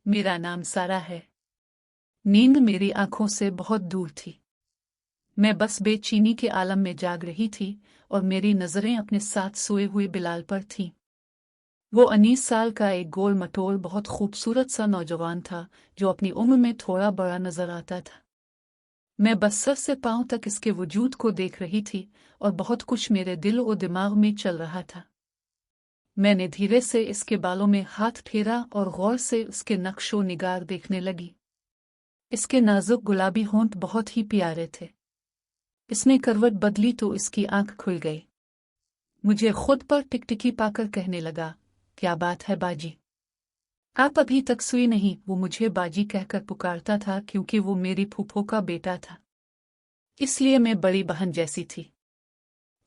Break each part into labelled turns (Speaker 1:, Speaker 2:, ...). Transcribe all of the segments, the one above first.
Speaker 1: मेरा नाम सारा है। नींद मेरी आंखों से बहुत दूर थी। मैं बस बेचैनी के आलम में जाग रही थी और मेरी नजरें अपने साथ सोए हुए बिलाल पर थीं। वो 19 साल का एक गोल मटोल बहुत खूबसूरत सा नौजवान था जो अपनी उम्र में थोड़ा बड़ा नजर आता था। मैं बस सर से पांव तक इसके वजूद को देख रही थी और बहुत कुछ मेरे दिल और दिमाग में चल रहा था। मैंने धीरे से इसके बालों में हाथ फेरा और गौर से उसके नक्शो निगार देखने लगी। इसके नाजुक गुलाबी होंठ बहुत ही प्यारे थे। इसने करवट बदली तो इसकी आंख खुल गई। मुझे खुद पर टिकटिकी पाकर कहने लगा, क्या बात है बाजी, आप अभी तक सोई नहीं। वो मुझे बाजी कहकर पुकारता था क्योंकि वो मेरी फूफो का बेटा था, इसलिए मैं बड़ी बहन जैसी थी।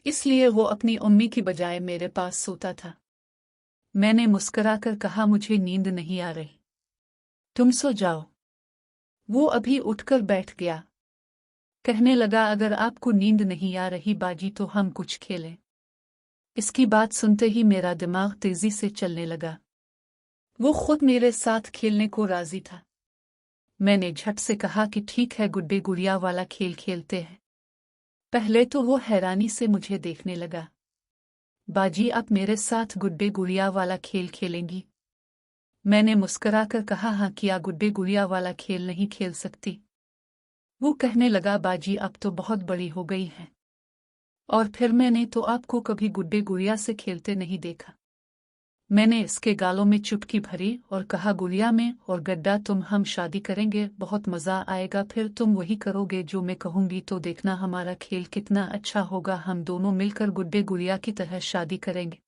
Speaker 1: इसलिए वो अपनी अम्मी की बजाय मेरे पास सोता था। मैंने मुस्कुराकर कहा, मुझे नींद नहीं आ रही, तुम सो जाओ। वो अभी उठकर बैठ गया। कहने लगा, अगर आपको नींद नहीं आ रही बाजी तो हम कुछ खेलें। इसकी बात सुनते ही मेरा दिमाग तेजी से चलने लगा। वो खुद मेरे साथ खेलने को राजी था। मैंने झट से कहा कि ठीक है, गुड्डे गुड़िया वाला खेल खेलते हैं। पहले तो वो हैरानी से मुझे देखने लगा। बाजी, आप मेरे साथ गुड्डे गुड़िया वाला खेल खेलेंगी? मैंने मुस्कुराकर कहा, हाँ, क्या गुड्डे गुड़िया वाला खेल नहीं खेल सकती? वो कहने लगा, बाजी अब तो बहुत बड़ी हो गई है, और फिर मैंने तो आपको कभी गुड्डे गुड़िया से खेलते नहीं देखा। मैंने इसके गालों में चुटकी भरी और कहा, गुड़िया में और गड्ढा तुम, हम शादी करेंगे, बहुत मजा आएगा। फिर तुम वही करोगे जो मैं कहूंगी, तो देखना हमारा खेल कितना अच्छा होगा। हम दोनों मिलकर गुड्डे गुड़िया की तरह शादी करेंगे।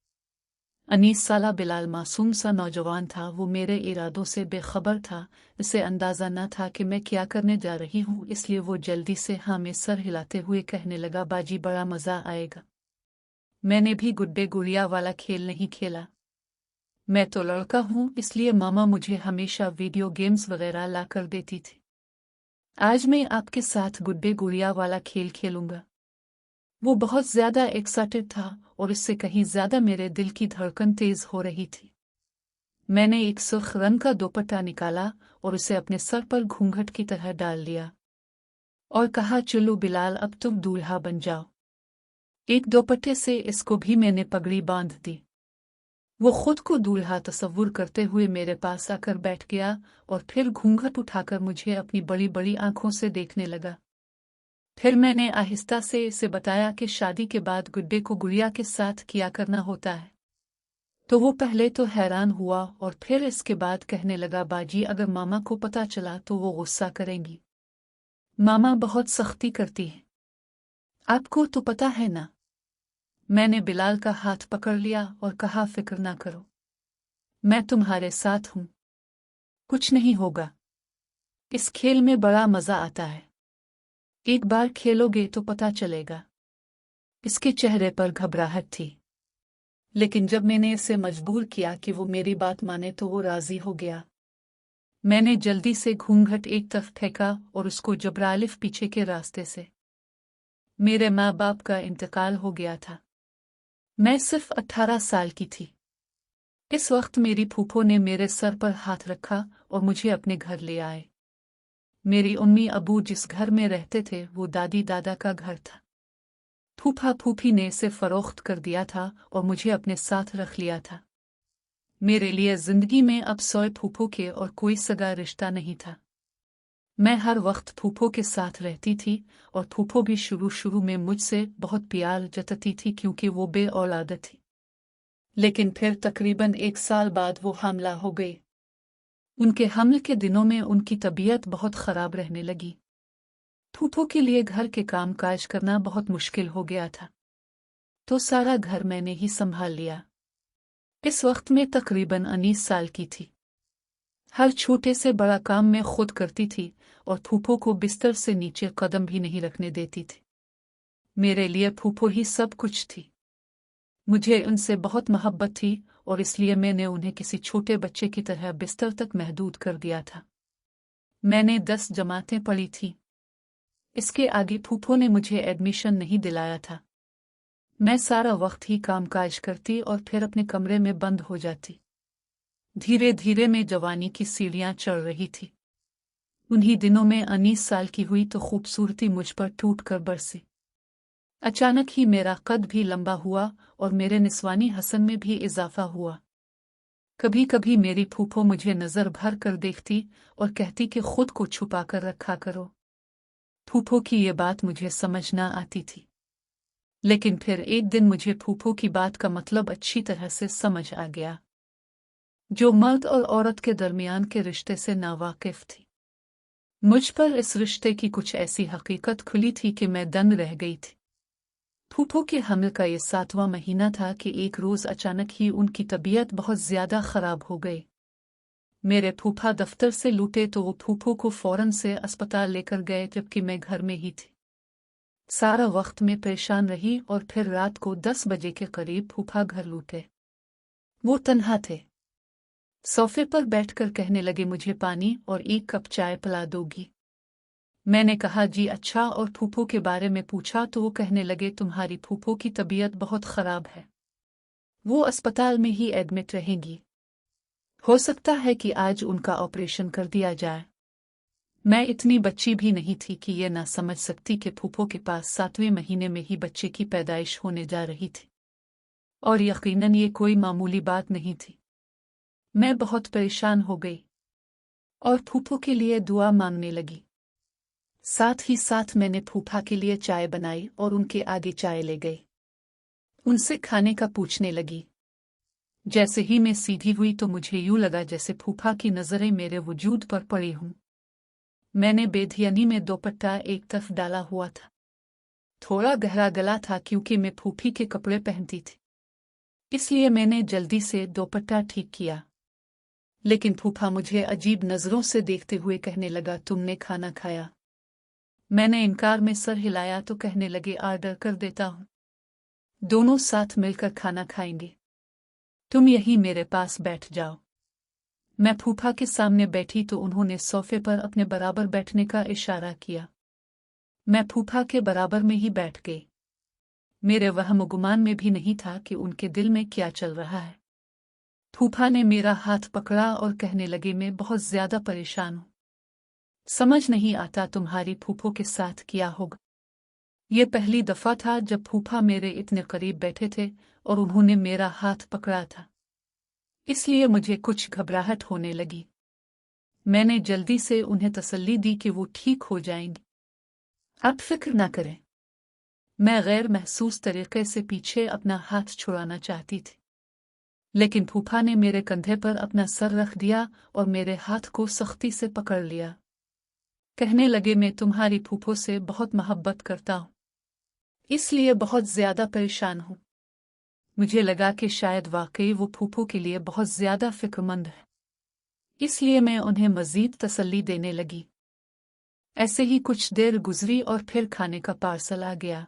Speaker 1: 19 साला बिलाल मासूम सा नौजवान था। वो मेरे इरादों से बेखबर था। इसे अंदाजा न था कि मैं क्या करने जा रही हूँ, इसलिए वो जल्दी से हाँ में सर हिलाते हुए कहने लगा, बाजी बड़ा मजा आएगा। मैंने भी गुड्डे गुड़िया वाला खेल नहीं खेला। मैं तो लड़का हूँ, इसलिए मामा मुझे हमेशा वीडियो गेम्स वगैरह ला कर देती थी। आज मैं आपके साथ गुड्डे गुड़िया वाला खेल खेलूंगा। वो बहुत ज्यादा एक्साइटेड था और इससे कहीं ज्यादा मेरे दिल की धड़कन तेज हो रही थी। मैंने एक सुर्ख रंग का दुपट्टा निकाला और उसे अपने सर पर घूंघट की तरह डाल लिया और कहा, चलो बिलाल, अब तुम दूल्हा बन जाओ। एक दुपट्टे से इसको भी मैंने पगड़ी बांध दी। वो खुद को दूल्हा तस्वुर करते हुए मेरे पास आकर बैठ गया और फिर घूंघट उठाकर मुझे अपनी बड़ी बड़ी आंखों से देखने लगा। फिर मैंने आहिस्ता से इसे बताया कि शादी के बाद गुड्डे को गुड़िया के साथ किया करना होता है। तो वो पहले तो हैरान हुआ और फिर इसके बाद कहने लगा, बाजी अगर मामा को पता चला तो वो गुस्सा करेंगी। मामा बहुत सख्ती करती है, आपको तो पता है ना। मैंने बिलाल का हाथ पकड़ लिया और कहा, फिक्र ना करो, मैं तुम्हारे साथ हूं, कुछ नहीं होगा। इस खेल में बड़ा मजा आता है, एक बार खेलोगे तो पता चलेगा। इसके चेहरे पर घबराहट थी, लेकिन जब मैंने इसे मजबूर किया कि वो मेरी बात माने तो वो राजी हो गया। मैंने जल्दी से घूंघट एक तरफ फेंका और उसको जबरालिफ पीछे के रास्ते से। मेरे माँ बाप का इंतकाल हो गया था। मैं सिर्फ 18 साल की थी। इस वक्त मेरी फूफो ने मेरे सर पर हाथ रखा और मुझे अपने घर ले आए। मेरी अम्मी अबू जिस घर में रहते थे वो दादी दादा का घर था। फूफा फूफी ने इसे फरोख्त कर दिया था और मुझे अपने साथ रख लिया था। मेरे लिए जिंदगी में अब सोए फूफो के और कोई सगा रिश्ता नहीं था। मैं हर वक्त फूफो के साथ रहती थी और फूफो भी शुरू शुरू में मुझसे बहुत प्यार जताती थी क्योंकि वो बे औलाद थी। लेकिन फिर तकरीबन 1 साल बाद वो हमला हो गई। उनके हमले के दिनों में उनकी तबीयत बहुत खराब रहने लगी। फूफो के लिए घर के काम काज करना बहुत मुश्किल हो गया था, तो सारा घर मैंने ही संभाल लिया। इस वक्त मैं तकरीबन 19 साल की थी। हर छोटे से बड़ा काम मैं खुद करती थी और फूफो को बिस्तर से नीचे कदम भी नहीं रखने देती थी। मेरे लिए फूफो ही सब कुछ थी। मुझे उनसे बहुत मोहब्बत थी और इसलिए मैंने उन्हें किसी छोटे बच्चे की तरह बिस्तर तक महदूद कर दिया था। मैंने 10 जमातें पढ़ी थी। इसके आगे फूफो ने मुझे एडमिशन नहीं दिलाया था। मैं सारा वक्त ही कामकाज करती और फिर अपने कमरे में बंद हो जाती। धीरे धीरे मैं जवानी की सीढ़ियां चढ़ रही थी। उन्हीं दिनों में 19 साल की हुई तो खूबसूरती मुझ पर टूट कर बरसी। अचानक ही मेरा कद भी लंबा हुआ और मेरे निस्वानी हसन में भी इजाफा हुआ। कभी कभी मेरी फूफो मुझे नजर भर कर देखती और कहती कि खुद को छुपा कर रखा करो। फूफो की ये बात मुझे समझ न आती थी, लेकिन फिर एक दिन मुझे फूफो की बात का मतलब अच्छी तरह से समझ आ गया। जो मर्द और औरत के दरमियान के रिश्ते से नावाकिफ थी, मुझ पर इस रिश्ते की कुछ ऐसी हकीकत खुली थी कि मैं दंग रह गई थी। फूफो के हमल का ये 7वां महीना था कि एक रोज अचानक ही उनकी तबीयत बहुत ज्यादा खराब हो गई। मेरे फूफा दफ्तर से लौटे तो वो फूफो को फौरन से अस्पताल लेकर गए, जबकि मैं घर में ही थी। सारा वक्त में परेशान रही और फिर रात को 10 बजे के करीब फूफा घर लौटे। वो तन्हा थे। सोफे पर बैठकर कहने लगे, मुझे पानी और एक कप चाय पिला दोगी? मैंने कहा जी अच्छा, और फूफो के बारे में पूछा तो वो कहने लगे, तुम्हारी फूफो की तबीयत बहुत खराब है, वो अस्पताल में ही एडमिट रहेंगी। हो सकता है कि आज उनका ऑपरेशन कर दिया जाए। मैं इतनी बच्ची भी नहीं थी कि ये ना समझ सकती कि फूफो के पास 7वें महीने में ही बच्चे की पैदाइश होने जा रही थी, और यकीनन ये कोई मामूली बात नहीं थी। मैं बहुत परेशान हो गई और फूफो के लिए दुआ मांगने लगी। साथ ही साथ मैंने फूफा के लिए चाय बनाई और उनके आगे चाय ले गई। उनसे खाने का पूछने लगी। जैसे ही मैं सीधी हुई तो मुझे यूं लगा जैसे फूफा की नजरें मेरे वजूद पर पड़ी हों। मैंने बेधियानी में दोपट्टा एक तरफ डाला हुआ था। थोड़ा गहरा गला था क्योंकि मैं फूफी के कपड़े पहनती थी, इसलिए मैंने जल्दी से दोपट्टा ठीक किया। लेकिन फूफा मुझे अजीब नजरों से देखते हुए कहने लगा, तुमने खाना खाया? मैंने इनकार में सर हिलाया तो कहने लगे, ऑर्डर कर देता हूं, दोनों साथ मिलकर खाना खाएंगे। तुम यहीं मेरे पास बैठ जाओ। मैं फूफा के सामने बैठी तो उन्होंने सोफे पर अपने बराबर बैठने का इशारा किया। मैं फूफा के बराबर में ही बैठ गई। मेरे वहम गुमान में भी नहीं था कि उनके दिल में क्या चल रहा है। फूफा ने मेरा हाथ पकड़ा और कहने लगे, मैं बहुत ज्यादा परेशान हूं, समझ नहीं आता तुम्हारी फूफो के साथ क्या होगा। ये पहली दफा था जब फूफा मेरे इतने करीब बैठे थे और उन्होंने मेरा हाथ पकड़ा था, इसलिए मुझे कुछ घबराहट होने लगी। मैंने जल्दी से उन्हें तसल्ली दी कि वो ठीक हो जाएंगी, आप फिक्र ना करें। मैं गैर महसूस तरीके से पीछे अपना हाथ छुड़ाना चाहती थी, लेकिन फूफा ने मेरे कंधे पर अपना सर रख दिया और मेरे हाथ को सख्ती से पकड़ लिया। कहने लगे, मैं तुम्हारी फूफो से बहुत मोहब्बत करता हूं, इसलिए बहुत ज्यादा परेशान हूं। मुझे लगा कि शायद वाकई वो फूफो के लिए बहुत ज्यादा फिक्रमंद है, इसलिए मैं उन्हें मजीद तसल्ली देने लगी। ऐसे ही कुछ देर गुजरी और फिर खाने का पार्सल आ गया।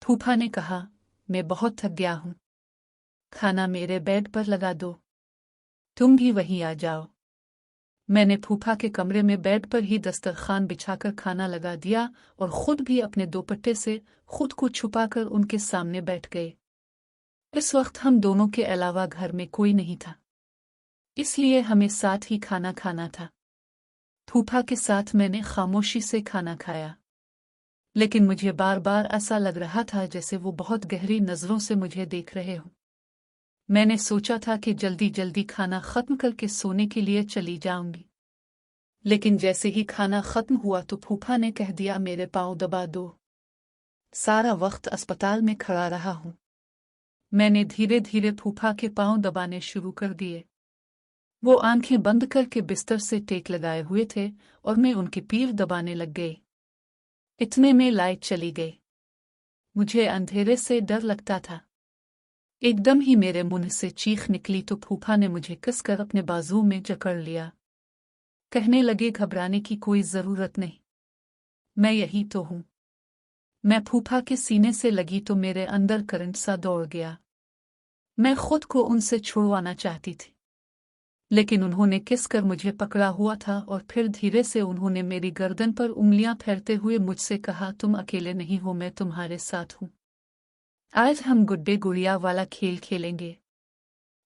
Speaker 1: फूफा ने कहा, मैं बहुत थक गया हूं, खाना मेरे बेड पर लगा दो, तुम भी वहीं आ जाओ। मैंने फूफा के कमरे में बेड पर ही दस्तरखान बिछाकर खाना लगा दिया और खुद भी अपने दोपट्टे से खुद को छुपाकर उनके सामने बैठ गए। इस वक्त हम दोनों के अलावा घर में कोई नहीं था, इसलिए हमें साथ ही खाना खाना था। फूफा के साथ मैंने खामोशी से खाना खाया, लेकिन मुझे बार बार ऐसा लग रहा था जैसे वो बहुत गहरी नजरों से मुझे देख रहे हों। मैंने सोचा था कि जल्दी जल्दी खाना खत्म करके सोने के लिए चली जाऊंगी, लेकिन जैसे ही खाना खत्म हुआ तो फूफा ने कह दिया, मेरे पाँव दबा दो। सारा वक्त अस्पताल में खड़ा रहा हूं। मैंने धीरे धीरे फूफा के पाँव दबाने शुरू कर दिए। वो आंखें बंद करके बिस्तर से टेक लगाए हुए थे और मैं उनकी पीठ दबाने लग गई। इतने में लाइट चली गई। मुझे अंधेरे से डर लगता था। एकदम ही मेरे मुंह से चीख निकली तो फूफा ने मुझे कसकर अपने बाजू में जकड़ लिया। कहने लगे, घबराने की कोई जरूरत नहीं, मैं यही तो हूं। मैं फूफा के सीने से लगी तो मेरे अंदर करंट सा दौड़ गया। मैं खुद को उनसे छुड़वाना चाहती थी, लेकिन उन्होंने किसकर मुझे पकड़ा हुआ था और फिर धीरे से उन्होंने मेरी गर्दन पर उंगलियां फेरते हुए मुझसे कहा, तुम अकेले नहीं हो, मैं तुम्हारे साथ हूं। आज हम गुड्डे गुड़िया वाला खेल खेलेंगे।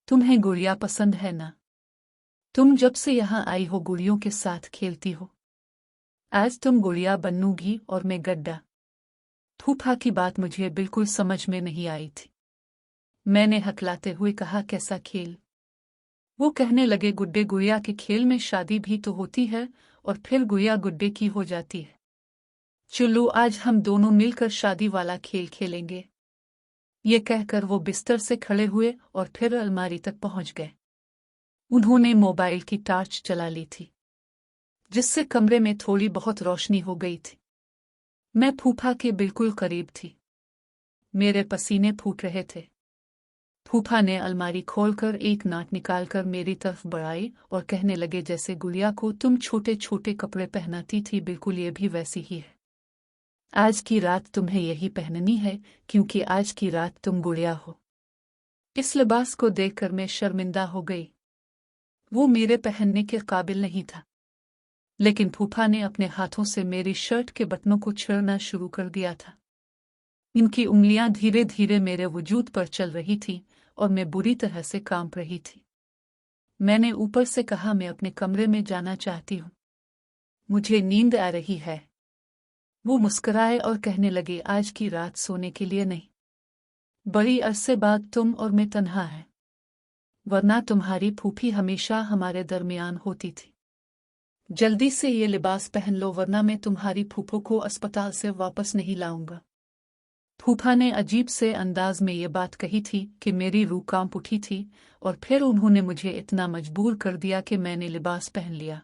Speaker 1: तुम्हें गुड़िया पसंद है ना? तुम जब से यहाँ आई हो गुड़ियों के साथ खेलती हो। आज तुम गुड़िया बनूंगी और मैं गड्ढा। फूफा की बात मुझे बिल्कुल समझ में नहीं आई थी। मैंने हकलाते हुए कहा, कैसा खेल? वो कहने लगे, गुड्डे गुड़िया के खेल में शादी भी तो होती है और फिर गुड़िया गुड्डे की हो जाती है। चलो आज हम दोनों मिलकर शादी वाला खेल खेलेंगे। ये कहकर वो बिस्तर से खड़े हुए और फिर अलमारी तक पहुंच गए। उन्होंने मोबाइल की टॉर्च जला ली थी, जिससे कमरे में थोड़ी बहुत रोशनी हो गई थी। मैं फूफा के बिल्कुल करीब थी। मेरे पसीने फूट रहे थे। फूफा ने अलमारी खोलकर एक नाट निकालकर मेरी तरफ बढ़ाई और कहने लगे, जैसे गुड़िया को तुम छोटे छोटे कपड़े पहनाती थी, बिल्कुल ये भी वैसी ही है। आज की रात तुम्हें यही पहननी है, क्योंकि आज की रात तुम गुड़िया हो। इस लिबास को देखकर मैं शर्मिंदा हो गई। वो मेरे पहनने के काबिल नहीं था। लेकिन फूफा ने अपने हाथों से मेरी शर्ट के बटनों को छेड़ना शुरू कर दिया था। इनकी उंगलियां धीरे धीरे मेरे वजूद पर चल रही थी और मैं बुरी तरह से कांप रही थी। मैंने ऊपर से कहा, मैं अपने कमरे में जाना चाहती हूँ, मुझे नींद आ रही है। वो मुस्कुराए और कहने लगे, आज की रात सोने के लिए नहीं, बड़ी अरसे बाद तुम और मैं तन्हा हैं, वरना तुम्हारी फूफी हमेशा हमारे दरमियान होती थी। जल्दी से ये लिबास पहन लो, वरना मैं तुम्हारी फूफो को अस्पताल से वापस नहीं लाऊंगा। फूफा ने अजीब से अंदाज में ये बात कही थी कि मेरी रूह कांप उठी थी और फिर उन्होंने मुझे इतना मजबूर कर दिया कि मैंने लिबास पहन लिया।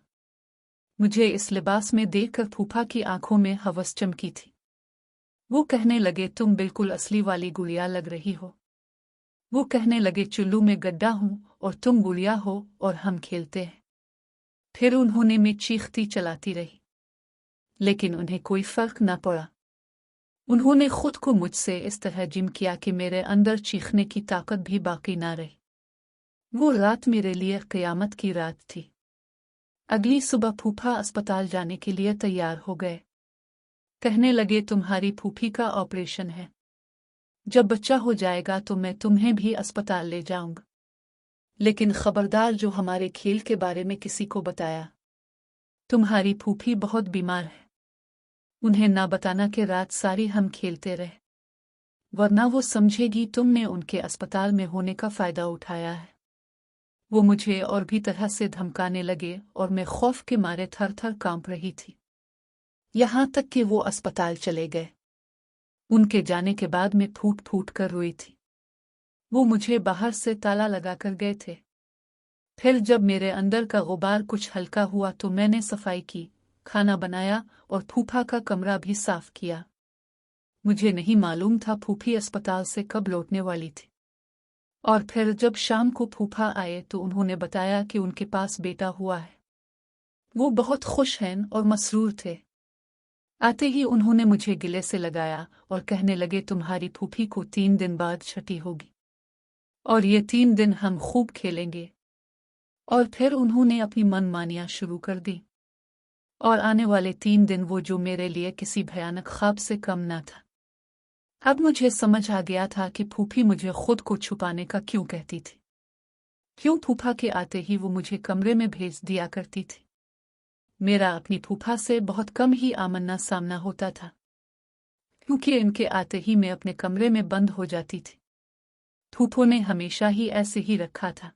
Speaker 1: मुझे इस लिबास में देखकर फूफा की आंखों में हवस चमकी थी। वो कहने लगे, तुम बिल्कुल असली वाली गुड़िया लग रही हो। वो कहने लगे, चुल्लू में गड्ढा हूं और तुम गुड़िया हो और हम खेलते हैं। फिर उन्होंने मैं चीखती चलाती रही, लेकिन उन्हें कोई फर्क न पड़ा। उन्होंने खुद को मुझसे इस तरह जिम किया कि मेरे अंदर चीखने की ताकत भी बाकी ना रही। वो रात मेरे लिए क़यामत की रात थी। अगली सुबह फूफा अस्पताल जाने के लिए तैयार हो गए। कहने लगे, तुम्हारी फूफी का ऑपरेशन है, जब बच्चा हो जाएगा तो मैं तुम्हें भी अस्पताल ले जाऊंगा। लेकिन खबरदार, जो हमारे खेल के बारे में किसी को बताया। तुम्हारी फूफी बहुत बीमार है, उन्हें ना बताना कि रात सारी हम खेलते रहे, वरना वो समझेगी तुमने उनके अस्पताल में होने का फ़ायदा उठाया है। वो मुझे और भी तरह से धमकाने लगे और मैं खौफ के मारे थर थर कांप रही थी। यहाँ तक कि वो अस्पताल चले गए। उनके जाने के बाद मैं फूट फूट कर रोई थी। वो मुझे बाहर से ताला लगा कर गए थे। फिर जब मेरे अंदर का गुबार कुछ हल्का हुआ तो मैंने सफाई की, खाना बनाया और फूफा का कमरा भी साफ किया। मुझे नहीं मालूम था फूफी अस्पताल से कब लौटने वाली थी। और फिर जब शाम को फूफा आए तो उन्होंने बताया कि उनके पास बेटा हुआ है। वो बहुत खुश हैं और मसरूर थे। आते ही उन्होंने मुझे गिले से लगाया और कहने लगे, तुम्हारी फूफी को 3 दिन बाद छठी होगी और ये 3 दिन हम खूब खेलेंगे। और फिर उन्होंने अपनी मनमानियां शुरू कर दी। और आने वाले 3 दिन वो जो मेरे लिए किसी भयानक ख्वाब से कम न था। अब मुझे समझ आ गया था कि फूफी मुझे खुद को छुपाने का क्यों कहती थी। क्यों फूफा के आते ही वो मुझे कमरे में भेज दिया करती थी। मेरा अपनी फूफा से बहुत कम ही आमना सामना होता था, क्योंकि इनके आते ही मैं अपने कमरे में बंद हो जाती थी। फूफो ने हमेशा ही ऐसे ही रखा था,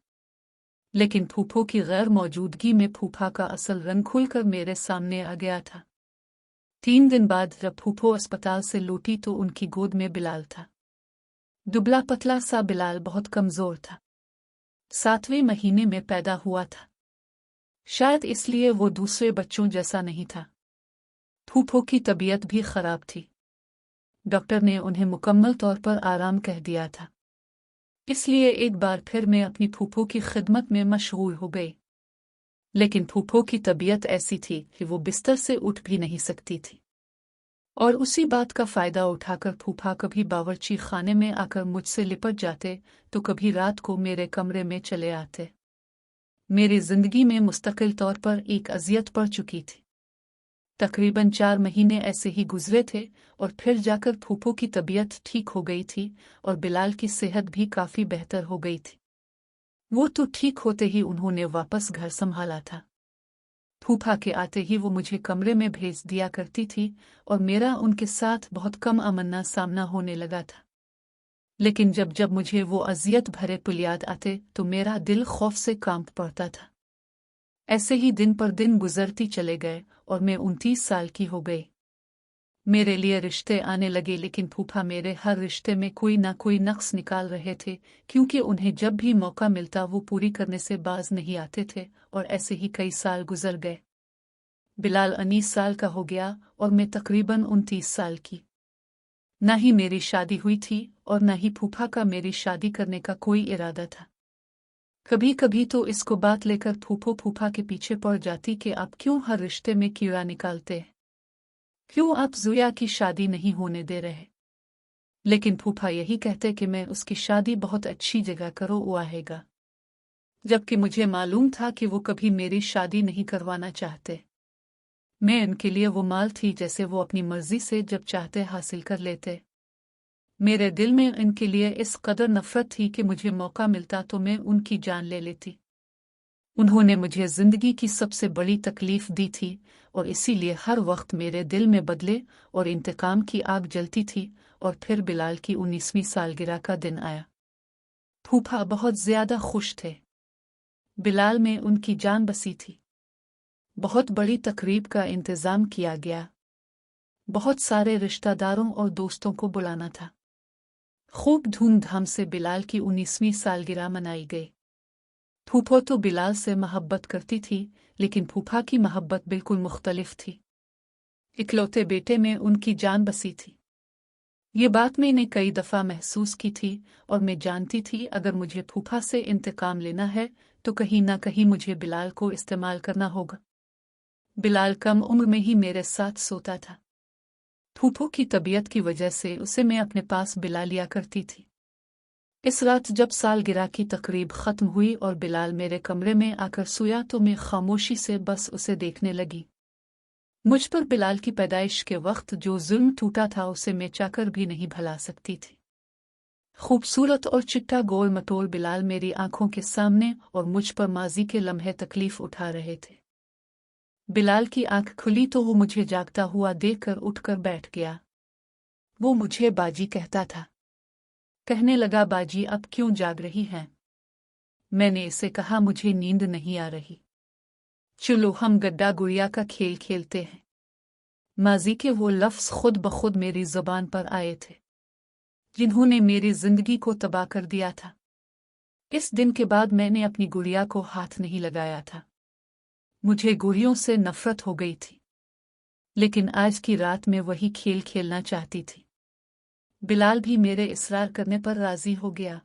Speaker 1: लेकिन फूफो की गैर मौजूदगी में फूफा का असल रंग खुलकर मेरे सामने आ गया था। 3 दिन बाद जब फूफो अस्पताल से लौटी तो उनकी गोद में बिलाल था। दुबला पतला सा बिलाल बहुत कमजोर था। 7वें महीने में पैदा हुआ था। शायद इसलिए वो दूसरे बच्चों जैसा नहीं था। फूफो की तबीयत भी खराब थी। डॉक्टर ने उन्हें मुकम्मल तौर पर आराम कह दिया था। इसलिए एक बार फिर मैं अपनी फूफो की खिदमत में मशगूल हो गई। लेकिन फूफो की तबीयत ऐसी थी कि वो बिस्तर से उठ भी नहीं सकती थी। और उसी बात का फ़ायदा उठाकर फूफा कभी बावर्ची खाने में आकर मुझसे लिपट जाते तो कभी रात को मेरे कमरे में चले आते। मेरी ज़िंदगी में मुस्तकिल तौर पर एक अज़ियत पड़ चुकी थी। तकरीबन 4 महीने ऐसे ही गुजरे थे और फिर जाकर फूफो की तबीयत ठीक हो गई थी और बिलाल की सेहत भी काफ़ी बेहतर हो गई थी। वो तो ठीक होते ही उन्होंने वापस घर संभाला था। फूफा के आते ही वो मुझे कमरे में भेज दिया करती थी और मेरा उनके साथ बहुत कम आमना सामना होने लगा था। लेकिन जब जब मुझे वो अजियत भरे पल याद आते तो मेरा दिल खौफ से कांप पड़ता था। ऐसे ही दिन पर दिन गुजरती चले गए और मैं 29 साल की हो गई। मेरे लिए रिश्ते आने लगे, लेकिन फूफा मेरे हर रिश्ते में कोई ना कोई नक्स निकाल रहे थे, क्योंकि उन्हें जब भी मौका मिलता वो पूरी करने से बाज नहीं आते थे। और ऐसे ही कई साल गुजर गए। बिलाल 19 साल का हो गया और मैं तकरीबन 29 साल की। न ही मेरी शादी हुई थी और न ही फूफा का मेरी शादी करने का कोई इरादा था। कभी कभी तो इसको बात लेकर फूफा के पीछे पड़ जाती कि आप क्यों हर रिश्ते में कीड़ा निकालते, क्यों आप जुया की शादी नहीं होने दे रहे। लेकिन फूफा यही कहते कि मैं उसकी शादी बहुत अच्छी जगह करो वो आएगा, जबकि मुझे मालूम था कि वो कभी मेरी शादी नहीं करवाना चाहते। मैं इनके लिए वो माल थी जैसे वो अपनी मर्जी से जब चाहते हासिल कर लेते। मेरे दिल में इनके लिए इस कदर नफरत थी कि मुझे मौका मिलता तो मैं उनकी जान ले लेती। उन्होंने मुझे जिंदगी की सबसे बड़ी तकलीफ दी थी और इसीलिए हर वक्त मेरे दिल में बदले और इंतकाम की आग जलती थी। और फिर बिलाल की 19वीं सालगिरह का दिन आया। फूफा बहुत ज्यादा खुश थे। बिलाल में उनकी जान बसी थी। बहुत बड़ी तकरीब का इंतजाम किया गया। बहुत सारे रिश्तेदारों और दोस्तों को बुलाना था। खूब धूमधाम से बिलाल की 19वीं सालगिरह मनाई गई। फूफा तो बिलाल से मोहब्बत करती थी, लेकिन फूफा की मोहब्बत बिल्कुल मुख्तलिफ थी। इकलौते बेटे में उनकी जान बसी थी। ये बात मैंने कई दफ़ा महसूस की थी और मैं जानती थी अगर मुझे फूफा से इंतकाम लेना है तो कहीं ना कहीं मुझे बिलाल को इस्तेमाल करना होगा। बिलाल कम उम्र में ही मेरे साथ सोता था। फूफो की तबीयत की वजह से उसे मैं अपने पास बिला लिया करती थी। इस रात जब सालगिरह की तकरीब ख़त्म हुई और बिलाल मेरे कमरे में आकर सोया तो मैं खामोशी से बस उसे देखने लगी। मुझ पर बिलाल की पैदाइश के वक्त जो जुल्म टूटा था उसे मैं चाहकर भी नहीं भुला सकती थी। खूबसूरत और चिट्टा गोल मटोल बिलाल मेरी आंखों के सामने और मुझ पर माजी के लम्हे तकलीफ उठा रहे थे। बिलाल की आंख खुली तो वो मुझे जागता हुआ देखकर उठकर बैठ गया। वो मुझे बाजी कहता था। कहने लगा, बाजी अब क्यों जाग रही हैं? मैंने इसे कहा, मुझे नींद नहीं आ रही। चलो हम गड्ढा गुड़िया का खेल खेलते हैं। माजी के वो लफ्ज़ खुद ब खुद मेरी ज़ुबान पर आए थे जिन्होंने मेरी जिंदगी को तबाह कर दिया था। इस दिन के बाद मैंने अपनी गुड़िया को हाथ नहीं लगाया था। मुझे गुड़ियों से नफरत हो गई थी, लेकिन आज की रात में वही खेल खेलना चाहती थी। बिलाल भी मेरे इसरार करने पर राजी हो गया।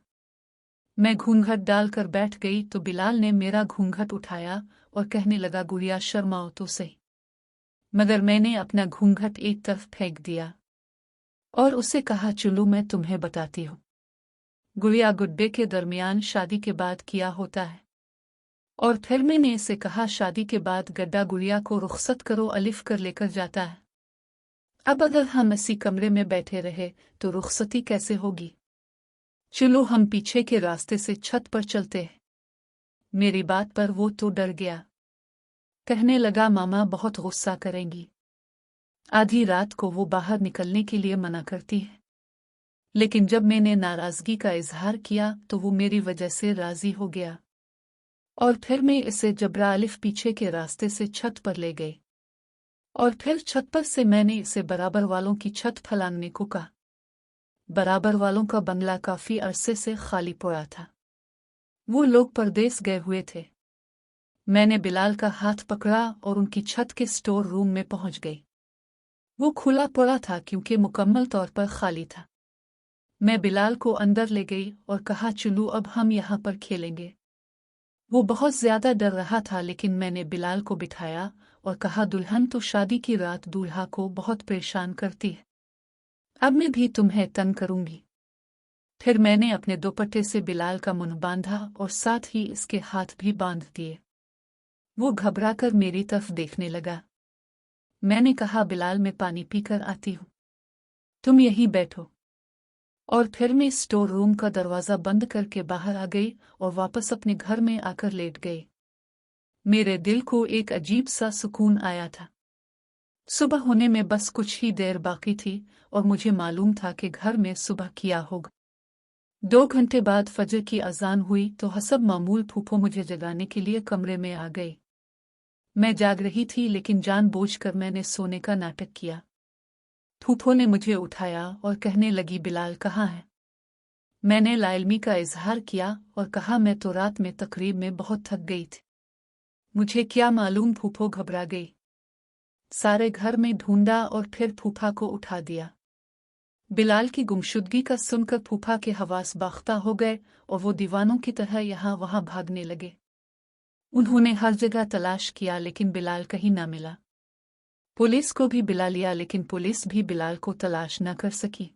Speaker 1: मैं घूंघट डालकर बैठ गई तो बिलाल ने मेरा घूंघट उठाया और कहने लगा, गुड़िया शर्माओ तो सही। मगर मैंने अपना घूंघट एक तरफ फेंक दिया और उसे कहा, चलो मैं तुम्हें बताती हूँ। गुड़िया गुड्डे के दरमियान शादी के बाद किया होता है। और फिर मैंने इसे कहा, शादी के बाद गड्ढा गुड़िया को रुखसत करो, अलिफ कर लेकर जाता है। अब अगर हम इसी कमरे में बैठे रहे तो रुखसती कैसे होगी? चलो हम पीछे के रास्ते से छत पर चलते हैं। मेरी बात पर वो तो डर गया। कहने लगा, मामा बहुत गुस्सा करेंगी। आधी रात को वो बाहर निकलने के लिए मना करती है। लेकिन जब मैंने नाराजगी का इजहार किया तो वो मेरी वजह से राजी हो गया और फिर मैं इसे जबरा अलिफ पीछे के रास्ते से छत पर ले गई और फिर छत पर से मैंने इसे बराबर वालों की छत फलांगने को कहा। बराबर वालों का बंगला काफी अरसे से खाली पड़ा था। वो लोग परदेस गए हुए थे। मैंने बिलाल का हाथ पकड़ा और उनकी छत के स्टोर रूम में पहुंच गई। वो खुला पड़ा था क्योंकि मुकम्मल तौर पर खाली था। मैं बिलाल को अंदर ले गई और कहा, चलो अब हम यहाँ पर खेलेंगे। वो बहुत ज्यादा डर रहा था, लेकिन मैंने बिलाल को बिठाया और कहा, दुल्हन तो शादी की रात दूल्हा को बहुत परेशान करती है। अब मैं भी तुम्हें तंग करूंगी। फिर मैंने अपने दुपट्टे से बिलाल का मुंह बांधा और साथ ही इसके हाथ भी बांध दिए। वो घबराकर मेरी तरफ देखने लगा। मैंने कहा, बिलाल मैं पानी पीकर आती हूँ, तुम यहीं बैठो। और फिर मैं स्टोर रूम का दरवाज़ा बंद करके बाहर आ गई और वापस अपने घर में आकर लेट गई। मेरे दिल को एक अजीब सा सुकून आया था। सुबह होने में बस कुछ ही देर बाकी थी और मुझे मालूम था कि घर में सुबह किया होगा। 2 घंटे बाद फजर की अजान हुई तो हसब मामूल फूफो मुझे जगाने के लिए कमरे में आ गई। मैं जाग रही थी लेकिन जानबूझकर मैंने सोने का नाटक किया। फूफो ने मुझे उठाया और कहने लगी, बिलाल कहाँ है? मैंने लाइल्मी का इजहार किया और कहा, मैं तो रात में तकरीब में बहुत थक गई थी। मुझे क्या मालूम, फूफो घबरा गई। सारे घर में ढूंढा और फिर फूफा को उठा दिया। बिलाल की गुमशुदगी का सुनकर फूफा के हवास बाख्ता हो गए और वो दीवानों की तरह यहाँ वहाँ भागने लगे। उन्होंने हर जगह तलाश किया लेकिन बिलाल कहीं ना मिला। पुलिस को भी बुला लिया लेकिन पुलिस भी बिलाल को तलाश न कर सकी।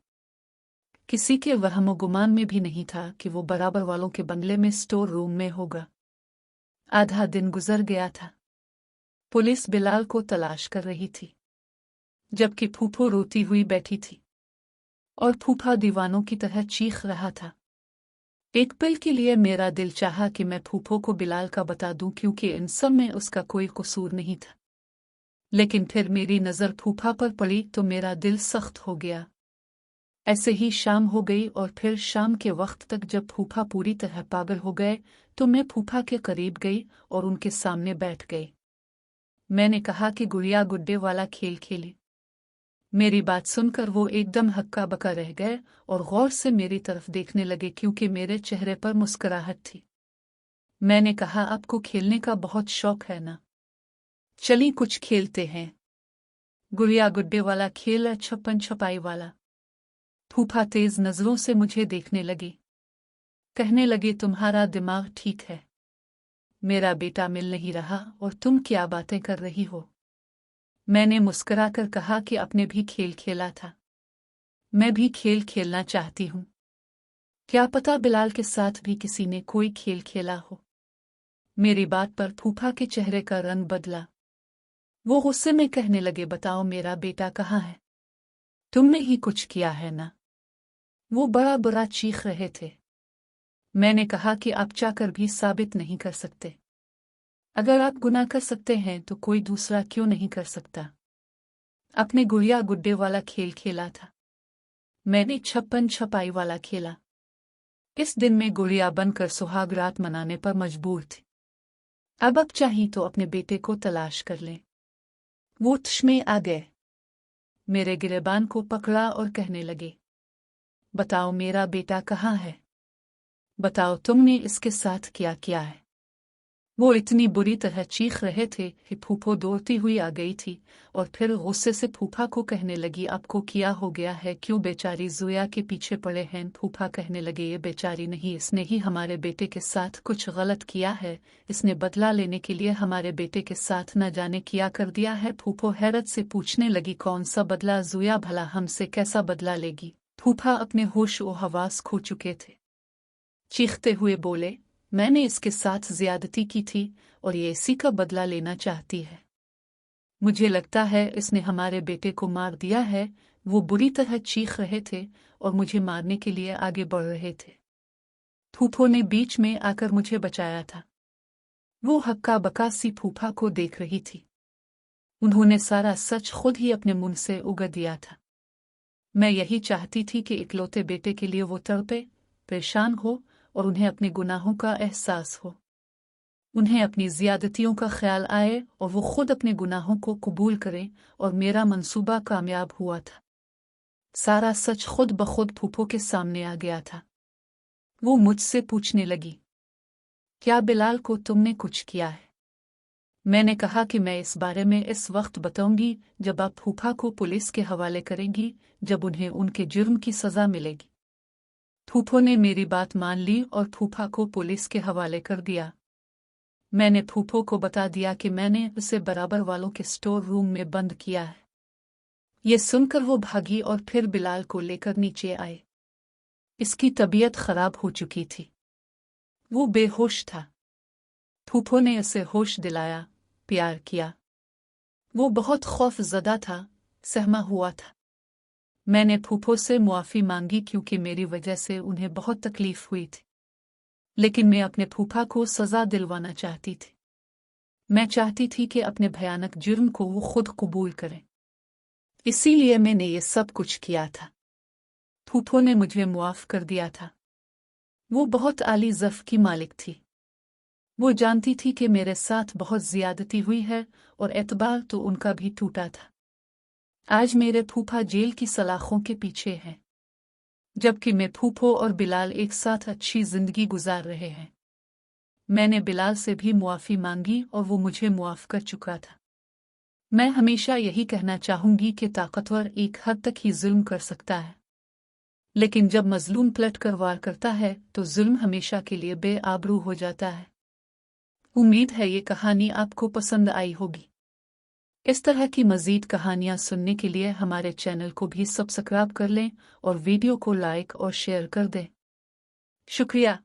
Speaker 1: किसी के वहमो गुमान में भी नहीं था कि वो बराबर वालों के बंगले में स्टोर रूम में होगा। आधा दिन गुजर गया था। पुलिस बिलाल को तलाश कर रही थी, जबकि फूफो रोती हुई बैठी थी और फूफा दीवानों की तरह चीख रहा था। एक पल के लिए मेरा दिल चाहा कि मैं फूफो को बिलाल का बता दूं, क्योंकि इन सब में उसका कोई कसूर नहीं था। लेकिन फिर मेरी नज़र फूफा पर पड़ी तो मेरा दिल सख्त हो गया। ऐसे ही शाम हो गई और फिर शाम के वक्त तक जब फूफा पूरी तरह पागल हो गए तो मैं फूफा के करीब गई और उनके सामने बैठ गई। मैंने कहा कि गुड़िया गुड्डे वाला खेल खेले। मेरी बात सुनकर वो एकदम हक्का बक्का रह गए और गौर से मेरी तरफ देखने लगे, क्योंकि मेरे चेहरे पर मुस्कुराहट थी। मैंने कहा, आपको खेलने का बहुत शौक है ना? चलिए कुछ खेलते हैं। गुड़िया गुड्डे वाला खेल, छप्पन छपाई वाला। फूफा तेज नजरों से मुझे देखने लगी। कहने लगे, तुम्हारा दिमाग ठीक है? मेरा बेटा मिल नहीं रहा और तुम क्या बातें कर रही हो? मैंने मुस्कुराकर कहा कि आपने भी खेल खेला था। मैं भी खेल खेलना चाहती हूँ। क्या पता बिलाल के साथ भी किसी ने कोई खेल खेला हो। मेरी बात पर फूफा के चेहरे का रंग बदला। वो गुस्से में कहने लगे, बताओ मेरा बेटा कहाँ है? तुमने ही कुछ किया है ना? वो बड़ा बुरा चीख रहे थे। मैंने कहा कि आप चाहकर भी साबित नहीं कर सकते। अगर आप गुनाह कर सकते हैं तो कोई दूसरा क्यों नहीं कर सकता? अपने गुड़िया गुड्डे वाला खेल खेला था। मैंने छप्पन छपाई वाला खेला। इस दिन में गुड़िया बनकर सुहाग रात मनाने पर मजबूर थी। अब चाहिए तो अपने बेटे को तलाश कर लें। वो तश में आ गए, मेरे गिरेबान को पकड़ा और कहने लगे, बताओ मेरा बेटा कहाँ है? बताओ तुमने इसके साथ क्या किया है? वो इतनी बुरी तरह चीख रहे थे कि फूफो दौड़ती हुई आ गई थी और फिर गुस्से से फूफा को कहने लगी, आपको क्या हो गया है? क्यों बेचारी ज़ोया के पीछे पड़े हैं? फूफा कहने लगे, ये बेचारी नहीं, इसने ही हमारे बेटे के साथ कुछ गलत किया है। इसने बदला लेने के लिए हमारे बेटे के साथ न जाने क्या कर दिया है। फूफो हैरत से पूछने लगी, कौन सा बदला ज़ोया? भला हमसे कैसा बदला लेगी? फूफा अपने होश और हवास खो चुके थे। चीखते हुए बोले, मैंने इसके साथ ज्यादती की थी और ये इसी का बदला लेना चाहती है। मुझे लगता है इसने हमारे बेटे को मार दिया है। वो बुरी तरह चीख रहे थे और मुझे मारने के लिए आगे बढ़ रहे थे। फूफो ने बीच में आकर मुझे बचाया था। वो हक्का बक्का सी फूफा को देख रही थी। उन्होंने सारा सच खुद ही अपने मुंह से उगल दिया था। मैं यही चाहती थी कि इकलौते बेटे के लिए वो तड़पे, परेशान हो और उन्हें अपने गुनाहों का एहसास हो। उन्हें अपनी ज़्यादतियों का ख्याल आए और वो खुद अपने गुनाहों को कबूल करें, और मेरा मंसूबा कामयाब हुआ था। सारा सच खुद ब खुद फूफो के सामने आ गया था। वो मुझसे पूछने लगी, क्या बिलाल को तुमने कुछ किया है? मैंने कहा कि मैं इस बारे में इस वक्त बताऊंगी जब आप फूफा को पुलिस के हवाले करेंगी, जब उन्हें उनके जुर्म की सज़ा मिलेगी। फूफो ने मेरी बात मान ली और फूफा को पुलिस के हवाले कर दिया। मैंने फूफो को बता दिया कि मैंने उसे बराबर वालों के स्टोर रूम में बंद किया है। ये सुनकर वो भागी और फिर बिलाल को लेकर नीचे आए। इसकी तबीयत खराब हो चुकी थी। वो बेहोश था। फूफो ने उसे होश दिलाया, प्यार किया। वो बहुत खौफजदा था, सहमा हुआ था। मैंने फूफो से मुआफ़ी मांगी क्योंकि मेरी वजह से उन्हें बहुत तकलीफ हुई थी, लेकिन मैं अपने फूफा को सज़ा दिलवाना चाहती थी। मैं चाहती थी कि अपने भयानक जुर्म को वो खुद कबूल करें, इसीलिए मैंने ये सब कुछ किया था। फूफो ने मुझे मुआफ़ कर दिया था। वो बहुत आली ज़फ़ की मालिक थी। वो जानती थी कि मेरे साथ बहुत ज़्यादती हुई है और एतबार तो उनका भी टूटा था। आज मेरे फूफा जेल की सलाखों के पीछे हैं, जबकि मैं फूफो और बिलाल एक साथ अच्छी जिंदगी गुजार रहे हैं। मैंने बिलाल से भी मुआफ़ी मांगी और वो मुझे मुआफ़ कर चुका था। मैं हमेशा यही कहना चाहूंगी कि ताकतवर एक हद तक ही जुल्म कर सकता है, लेकिन जब मजलूम पलट कर वार करता है तो जुल्म हमेशा के लिए बेआबरू हो जाता है। उम्मीद है ये कहानी आपको पसंद आई होगी। इस तरह की मज़ीद कहानियाँ सुनने के लिए हमारे चैनल को भी सब्सक्राइब कर लें और वीडियो को लाइक और शेयर कर दें। शुक्रिया।